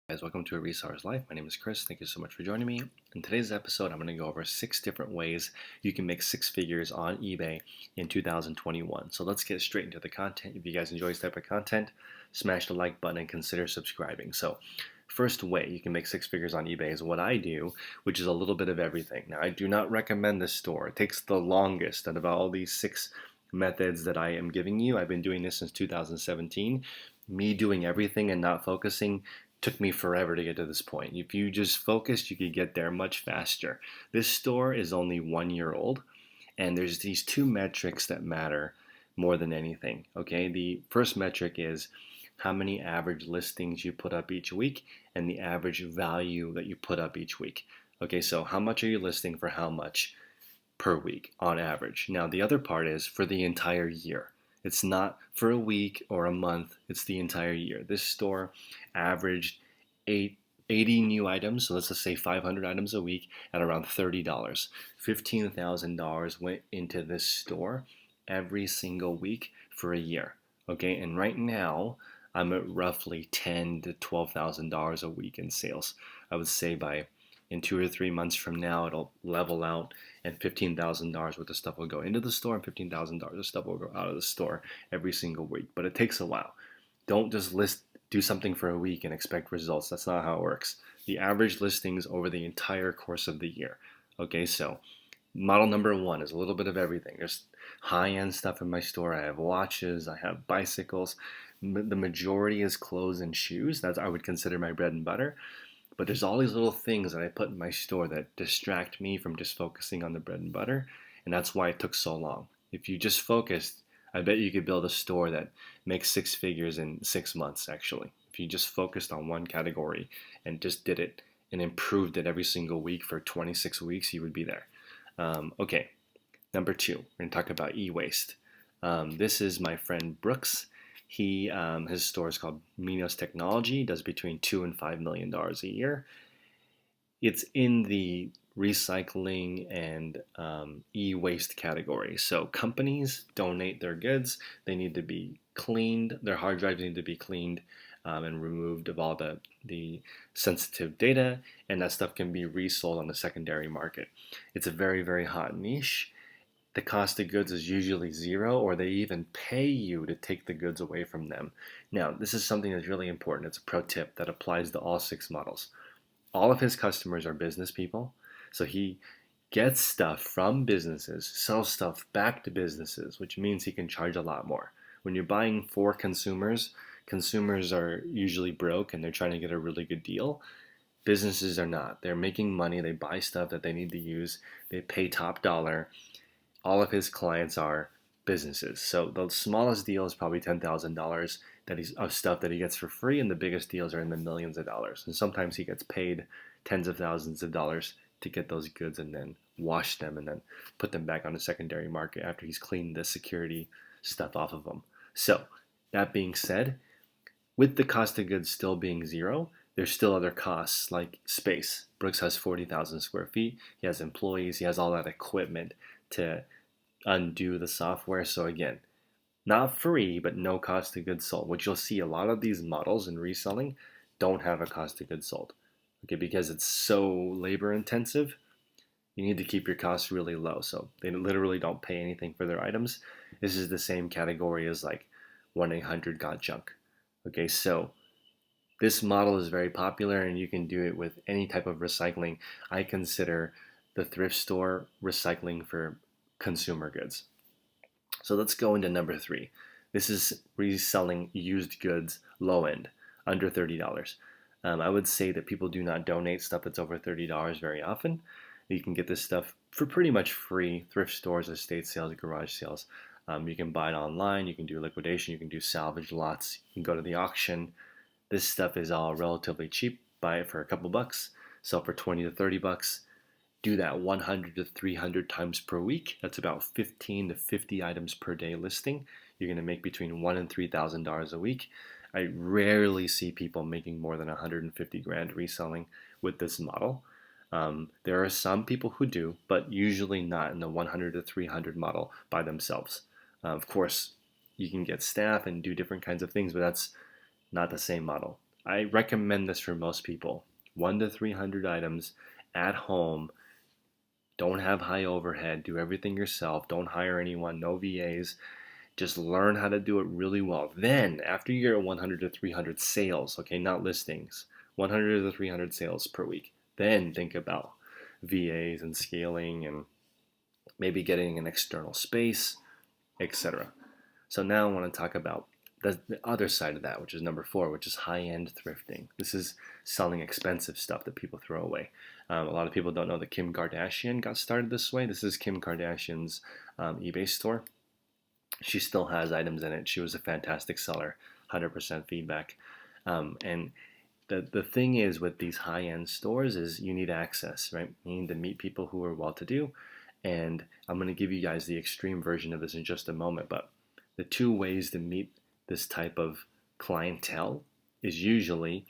Guys, welcome to A Reseller's Life. My name is Chris. Thank you so much for joining me. In today's episode, I'm going to go over 6 different ways you can make 6 figures on eBay in 2021. So let's get straight into the content. If you guys enjoy this type of content, smash the like button and consider subscribing. So first way you can make 6 figures on eBay is what I do, which is a little bit of everything. Now, I do not recommend this store. It takes the longest out of all these 6 methods that I am giving you. I've been doing this since 2017. Me doing everything and not focusing took me forever to get to this point. If you just focused, you could get there much faster. This store is only 1 year old, and there's these 2 metrics that matter more than anything. Okay, the first metric is how many average listings you put up each week and the average value that you put up each week. Okay, so how much are you listing for how much per week on average? Now, the other part is for the entire year. It's not for a week or a month, it's the entire year. This store averaged 80 new items, so let's just say 500 items a week at around $30. $15,000 went into this store every single week for a year. Okay, and right now I'm at roughly $10,000 to $12,000 a week in sales. I would say in 2 or 3 months from now, it'll level out, and $15,000 worth of stuff will go into the store, and $15,000 of stuff will go out of the store every single week. But it takes a while. Don't just do something for a week and expect results. That's not how it works. The average listings over the entire course of the year. Okay, so model number 1 is a little bit of everything. There's high-end stuff in my store. I have watches, I have bicycles. The majority is clothes and shoes. That's I would consider my bread and butter. But there's all these little things that I put in my store that distract me from just focusing on the bread and butter, and that's why it took so long. If you just focused, I bet you could build a store that makes 6 figures in 6 months, actually. If you just focused on one category and just did it and improved it every single week for 26 weeks, you would be there. Okay, number 2, we're going to talk about e-waste. This is my friend Brooks. His store is called Minos Technology. Does between $2 and $5 million a year. It's in the recycling and e-waste category. So companies donate their goods. They need to be cleaned. Their hard drives need to be cleaned and removed of all the sensitive data, and that stuff can be resold on the secondary market. It's a very, very hot niche. The cost of goods is usually zero, or they even pay you to take the goods away from them. Now, this is something that's really important. It's a pro tip that applies to all 6 models. All of his customers are business people, so he gets stuff from businesses, sells stuff back to businesses, which means he can charge a lot more. When you're buying for consumers, consumers are usually broke and they're trying to get a really good deal. Businesses are not. They're making money. They buy stuff that they need to use. They pay top dollar. All of his clients are businesses. So the smallest deal is probably $10,000 of stuff that he gets for free, and the biggest deals are in the millions of dollars. And sometimes he gets paid tens of thousands of dollars to get those goods and then wash them and then put them back on the secondary market after he's cleaned the security stuff off of them. So that being said, with the cost of goods still being zero, there's still other costs like space. Brooks has 40,000 square feet. He has employees. He has all that equipment to undo the software. So again, not free, but no cost of goods sold. What you'll see, a lot of these models in reselling don't have a cost of goods sold. Okay, because it's so labor intensive, you need to keep your costs really low. So they literally don't pay anything for their items. This is the same category as like 1-800-GOT-JUNK. Okay, so this model is very popular and you can do it with any type of recycling. I consider the thrift store recycling for consumer goods. So let's go into number 3. This is reselling used goods low end, under $30. I would say that people do not donate stuff that's over $30 very often. You can get this stuff for pretty much free. Thrift stores, estate sales, garage sales. You can buy it online. You can do liquidation. You can do salvage lots. You can go to the auction. This stuff is all relatively cheap. Buy it for a couple bucks. Sell for 20 to 30 bucks. Do that 100 to 300 times per week. That's about 15 to 50 items per day listing. You're going to make between $1,000 and $3,000 a week. I rarely see people making more than 150 grand reselling with this model. There are some people who do, but usually not in the 100 to 300 model by themselves. Of course, you can get staff and do different kinds of things, but that's not the same model. I recommend this for most people. 1 to 300 items at home. Don't have high overhead. Do everything yourself. Don't hire anyone. No VAs. Just learn how to do it really well. Then, after you get 100 to 300 sales, okay, not listings, 100 to 300 sales per week, then think about VAs and scaling and maybe getting an external space, etc. So now I want to talk about the other side of that, which is number 4, which is high-end thrifting. This is selling expensive stuff that people throw away. A lot of people don't know that Kim Kardashian got started this way. This is Kim Kardashian's eBay store. She still has items in it. She was a fantastic seller, 100% feedback. And the thing is with these high-end stores is you need access, right? You need to meet people who are well-to-do. And I'm going to give you guys the extreme version of this in just a moment. But the 2 ways to meet this type of clientele is usually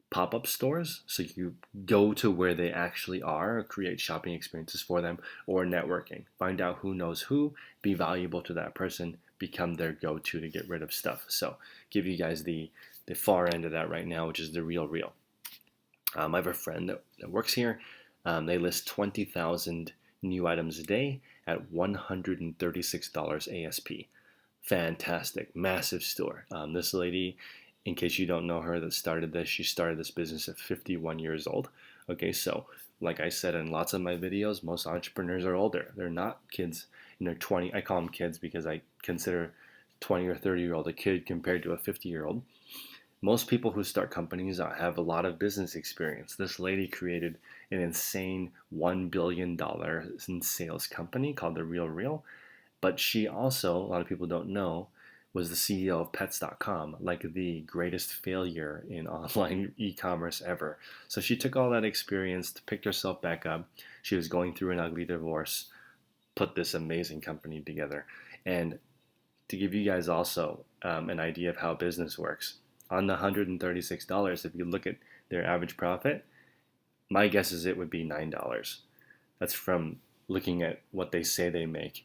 pop-up stores. So you go to where they actually are, or create shopping experiences for them, or networking. Find out who knows who, be valuable to that person, become their go-to to get rid of stuff. So give you guys the far end of that right now, which is the Real. I have a friend that works here. They list 20,000 new items a day at $136 ASP. Fantastic, massive store. This lady, in case you don't know her, that started this, she started this business at 51 years old. Okay, so like I said in lots of my videos, most entrepreneurs are older. They're not kids in their 20. I call them kids because I consider 20 or 30-year-old a kid compared to a 50-year-old. Most people who start companies have a lot of business experience. This lady created an insane $1 billion in sales company called The Real. But she also, a lot of people don't know, was the CEO of Pets.com, like the greatest failure in online e-commerce ever. So she took all that experience, picked herself back up. She was going through an ugly divorce, put this amazing company together. And to give you guys also an idea of how business works, on the $136, if you look at their average profit, my guess is it would be $9. That's from looking at what they say they make.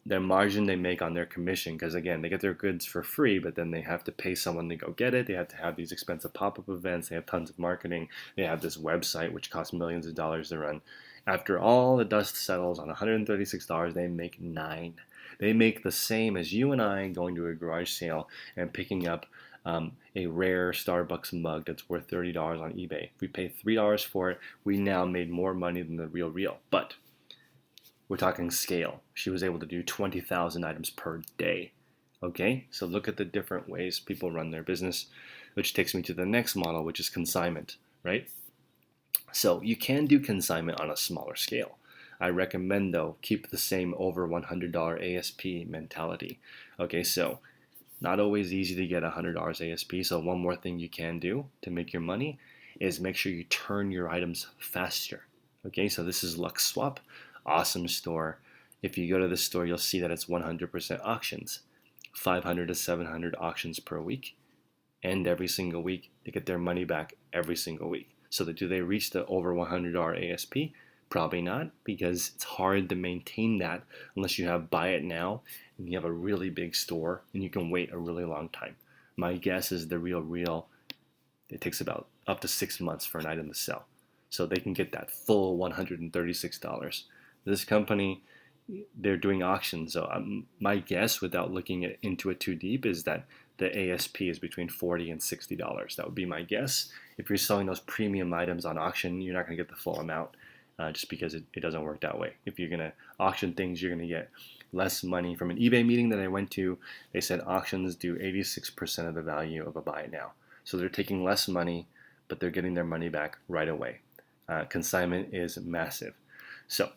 Their margin they make on their commission, because again, they get their goods for free, but then they have to pay someone to go get it. They have to have these expensive pop-up events. They have tons of marketing. They have this website, which costs millions of dollars to run. After all the dust settles on $136, they make $9. They make the same as you and I going to a garage sale and picking up a rare Starbucks mug that's worth $30 on eBay. If we pay $3 for it, we now made more money than The Real. But we're talking scale. She was able to do 20,000 items per day. Okay, so look at the different ways people run their business, which takes me to the next model, which is consignment, right? So you can do consignment on a smaller scale. I recommend, though, keep the same over $100 ASP mentality. Okay, so not always easy to get $100 ASP. So one more thing you can do to make your money is make sure you turn your items faster. Okay, so this is LuxSwap. Awesome store. If you go to this store, you'll see that it's 100% auctions. 500 to 700 auctions per week. And every single week, they get their money back every single week. So do they reach the over $100 ASP? Probably not, because it's hard to maintain that unless you have buy it now and you have a really big store and you can wait a really long time. My guess is The Real, it takes about up to 6 months for an item to sell. So they can get that full $136. This company, they're doing auctions. So my guess, without looking into it too deep, is that the ASP is between $40 and $60. That would be my guess. If you're selling those premium items on auction, you're not going to get the full amount. Just because it doesn't work that way. If you're going to auction things, you're going to get less money. From an eBay meeting that I went to, they said auctions do 86% of the value of a buy it now. So they're taking less money, but they're getting their money back right away. Consignment is massive. So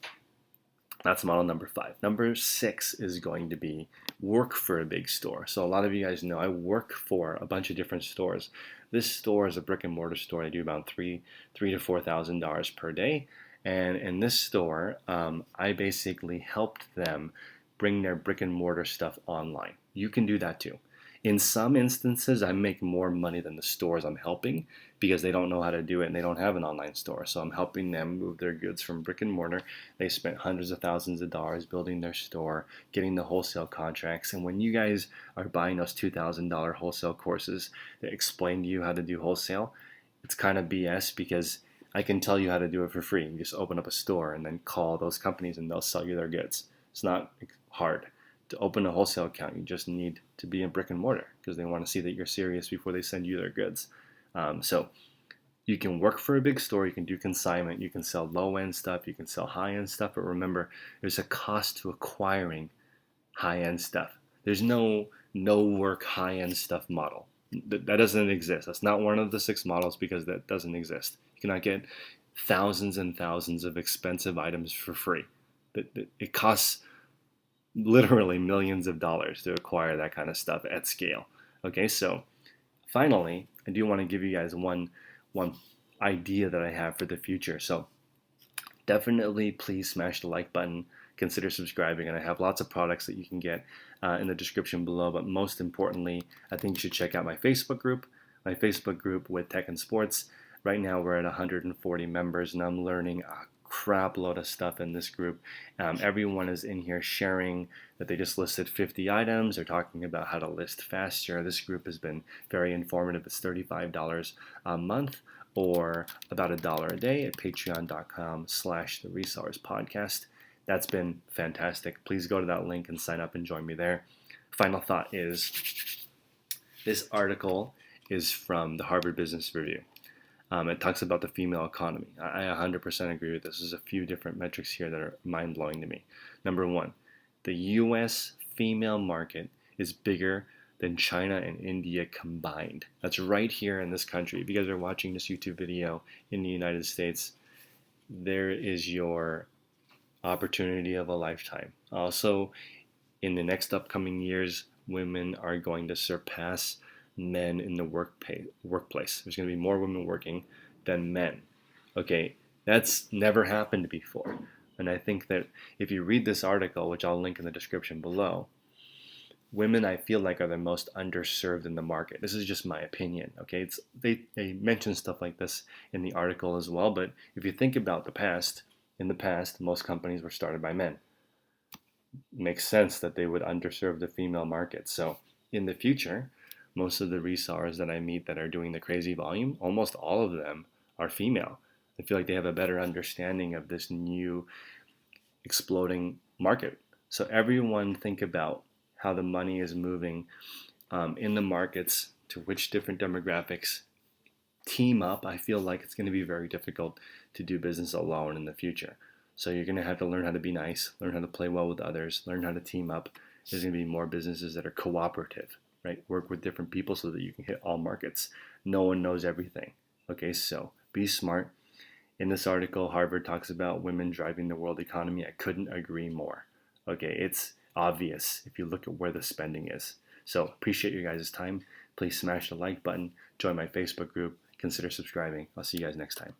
that's model number 5. Number 6 is going to be work for a big store. So a lot of you guys know I work for a bunch of different stores. This store is a brick and mortar store. I do about $3,000 to $4,000 per day. And in this store, I basically helped them bring their brick and mortar stuff online. You can do that too. In some instances, I make more money than the stores I'm helping because they don't know how to do it and they don't have an online store. So I'm helping them move their goods from brick and mortar. They spent hundreds of thousands of dollars building their store, getting the wholesale contracts. And when you guys are buying those $2,000 wholesale courses that explain to you how to do wholesale, it's kind of BS because I can tell you how to do it for free. You just open up a store and then call those companies and they'll sell you their goods. It's not hard. To open a wholesale account, you just need to be in brick and mortar because they want to see that you're serious before they send you their goods. So you can work for a big store, you can do consignment, you can sell low-end stuff, you can sell high-end stuff, but remember, there's a cost to acquiring high-end stuff. There's no work high-end stuff model. That doesn't exist. That's not one of the 6 models because that doesn't exist. You cannot get thousands and thousands of expensive items for free. It costs literally millions of dollars to acquire that kind of stuff at scale. Okay, so finally, I do want to give you guys one idea that I have for the future. So definitely please smash the like button, consider subscribing, and I have lots of products that you can get in the description below. But most importantly, I think you should check out my Facebook group with Tech and Sports. Right now we're at 140 members and I'm learning a crap load of stuff in this group. Everyone is in here sharing that they just listed 50 items. They're talking about how to list faster. This group has been very informative. It's $35 a month or about $1 a day at patreon.com/theresellerspodcast. That's been fantastic. Please go to that link and sign up and join me there. Final thought is this article is from the Harvard Business Review. It talks about the female economy. I 100% agree with this. There's a few different metrics here that are mind-blowing to me. Number one, the U.S. female market is bigger than China and India combined. That's right here in this country. If you guys are watching this YouTube video in the United States, there is your opportunity of a lifetime. Also, in the next upcoming years, women are going to surpass men in the workplace. There's going to be more women working than men. Okay, that's never happened before. And I think that if you read this article, which I'll link in the description below, women I feel like are the most underserved in the market. This is just my opinion. Okay, they mention stuff like this in the article as well. But if you think about in the past, most companies were started by men. It makes sense that they would underserve the female market. So in the future, most of the resellers that I meet that are doing the crazy volume, almost all of them are female. I feel like they have a better understanding of this new exploding market. So everyone think about how the money is moving in the markets, to which different demographics team up. I feel like it's going to be very difficult to do business alone in the future. So you're going to have to learn how to be nice, learn how to play well with others, learn how to team up. There's going to be more businesses that are cooperative. Right? Work with different people so that you can hit all markets. No one knows everything. Okay, so be smart. In this article, Harvard talks about women driving the world economy. I couldn't agree more. Okay, it's obvious if you look at where the spending is. So appreciate your guys' time. Please smash the like button, join my Facebook group, consider subscribing. I'll see you guys next time.